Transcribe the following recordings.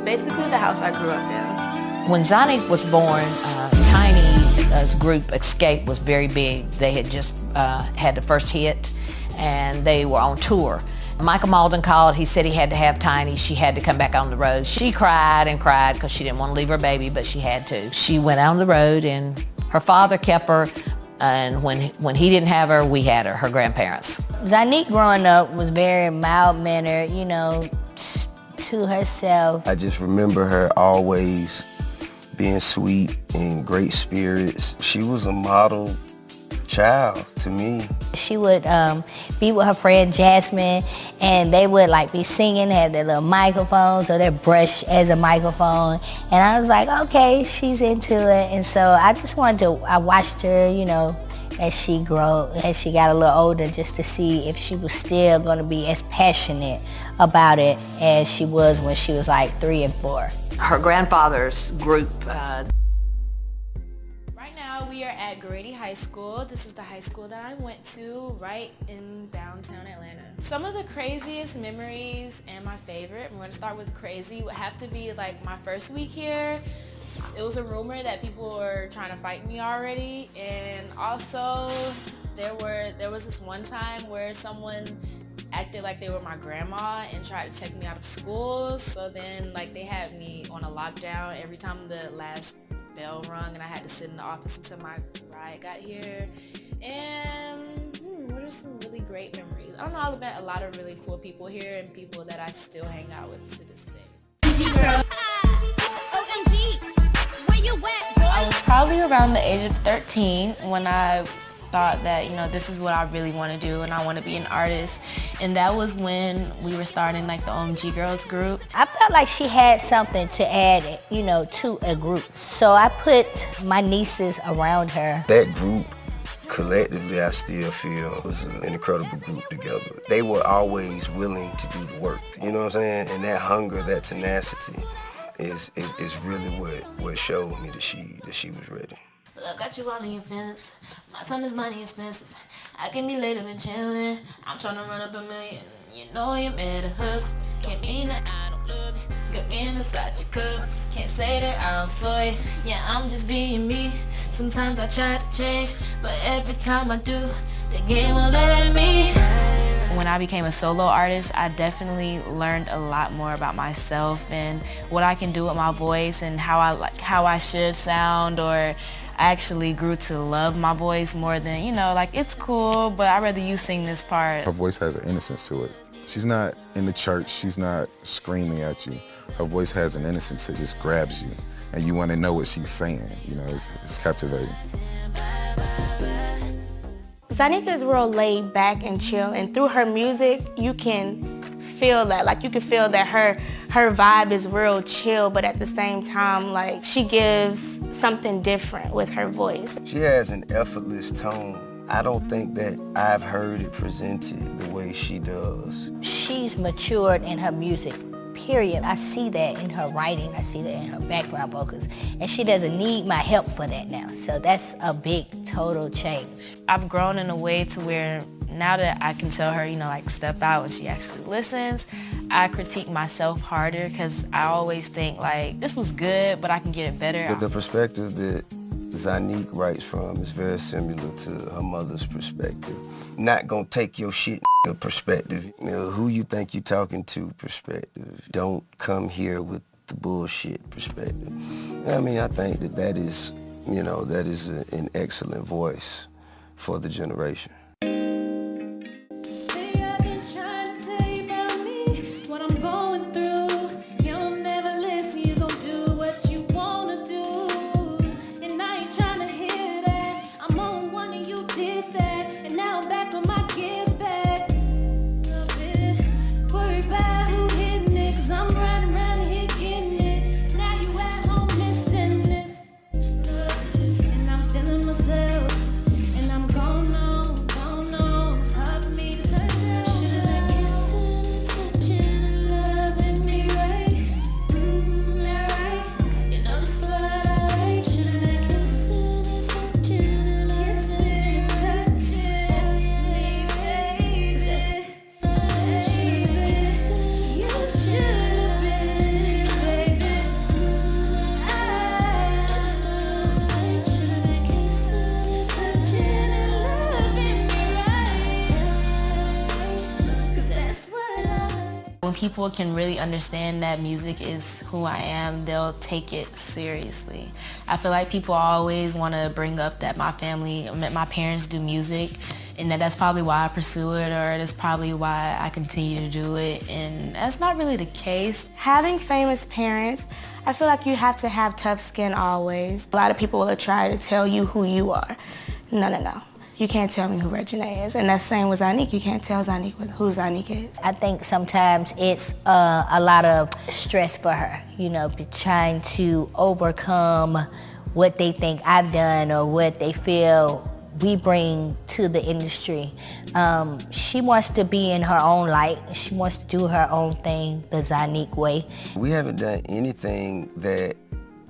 basically the house I grew up in. When Zonnique was born, Tiny's group Escape was very big. They had just had the first hit and they were on tour. Michael Malden called. He said he had to have Tiny. She had to come back on the road. She cried and cried because she didn't want to leave her baby, but she had to. She went on the road and her father kept her, and when he didn't have her, we had her grandparents. Zonnique growing up was very mild-mannered, you know, to herself. I just remember her always being sweet and great spirits. She was a model child to me. She would be with her friend Jasmine, and they would like be singing, have their little microphones or their brush as a microphone. And I was like, okay, she's into it. And so I just I watched her, you know, as she got a little older, just to see if she was still gonna be as passionate about it as she was when she was like 3 and 4. Her grandfather's group. Right now we are at Grady High School. This is the high school that I went to right in downtown Atlanta. Some of the craziest memories and my favorite, we're gonna start with crazy, would have to be like my first week here. It was a rumor that people were trying to fight me already, and also there was this one time where someone acted like they were my grandma and tried to check me out of school. So then like they had me on a lockdown every time the last bell rung, and I had to sit in the office until my ride got here. And what are some really great memories? I don't know, I met a lot of really cool people here and people that I still hang out with to this day. I was probably around the age of 13 when I thought that, you know, this is what I really want to do and I want to be an artist. And that was when we were starting like the OMG Girls group. I felt like she had something to add, you know, to a group. So I put my nieces around her. That group, collectively, I still feel was an incredible group together. They were always willing to do the work, you know what I'm saying? And that hunger, that tenacity is really what showed me that she was ready. Look, got you all in your feelings. My time is money expensive. I can be later than chillin'. I'm tryna run up $1 million. You know you made a hustle. Can't mean that I don't love you. Skip in inside your cups. Can't say that I don't slow you. Yeah, I'm just being me. Sometimes I try to change, but every time I do, the game won't let me. When I became a solo artist, I definitely learned a lot more about myself and what I can do with my voice and how I should sound, or I actually grew to love my voice more than, you know, like it's cool, but I'd rather you sing this part. Her voice has an innocence to it. She's not in the church, she's not screaming at you. Her voice has an innocence, it just grabs you and you want to know what she's saying, you know, it's captivating. Zonnique is real laid back and chill, and through her music, you can feel that. Like, you can feel that her vibe is real chill, but at the same time, like, she gives something different with her voice. She has an effortless tone. I don't think that I've heard it presented the way she does. She's matured in her music, period. I see that in her writing, I see that in her background vocals, and she doesn't need my help for that now. So that's a big, total change. I've grown in a way to where now that I can tell her, you know, like step out, and she actually listens, I critique myself harder because I always think like, this was good, but I can get it better. The perspective that Zonnique writes from is very similar to her mother's perspective. Not gonna take your shit perspective. You know, who you think you're talking to perspective. Don't come here with the bullshit perspective. I mean, I think that is, you know, that is an excellent voice for the generation. And I'm feeling myself, and I'm going on. people can really understand that music is who I am, they'll take it seriously. I feel like people always want to bring up that my parents do music, and that's probably why I pursue it, or that's probably why I continue to do it, and that's not really the case. Having famous parents, I feel like you have to have tough skin always. A lot of people will try to tell you who you are. No. You can't tell me who Regina is. And that's the same with Zonnique. You can't tell Zonnique who Zonnique is. I think sometimes it's a lot of stress for her, trying to overcome what they think I've done or what they feel we bring to the industry. She wants to be in her own light. She wants to do her own thing the Zonnique way. We haven't done anything that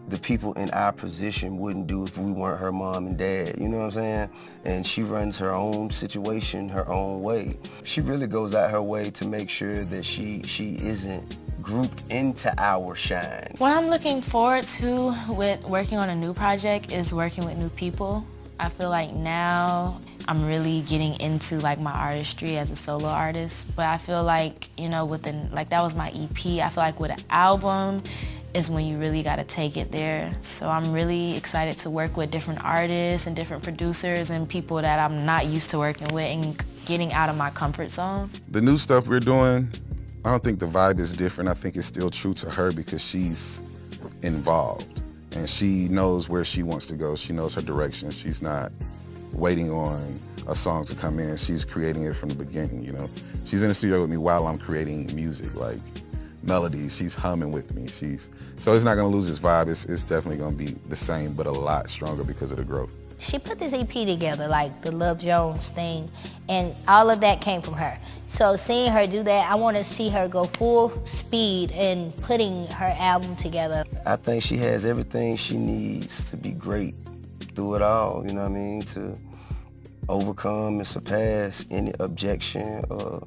the people in our position wouldn't do if we weren't her mom and dad, you know what I'm saying? And she runs her own situation her own way. She really goes out her way to make sure that she isn't grouped into our shine. What I'm looking forward to with working on a new project is working with new people. I feel like now I'm really getting into like my artistry as a solo artist, but I feel like, that was my EP. I feel like with an album is when you really got to take it there. So I'm really excited to work with different artists and different producers and people that I'm not used to working with and getting out of my comfort zone. The new stuff we're doing, I don't think the vibe is different. I think it's still true to her because she's involved and she knows where she wants to go. She knows her direction. She's not waiting on a song to come in. She's creating it from the beginning, She's in the studio with me while I'm creating music, like melodies. She's humming with me. So it's not gonna lose its vibe. It's definitely gonna be the same, but a lot stronger because of the growth. She put this EP together, like the Love Jones thing, and all of that came from her. So seeing her do that, I want to see her go full speed in putting her album together. I think she has everything she needs to be great through it all, to overcome and surpass any objection or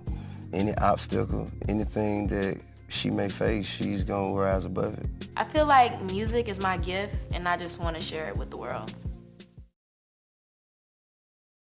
any obstacle, anything that she may face, she's gonna rise above it. I feel like music is my gift and I just want to share it with the world.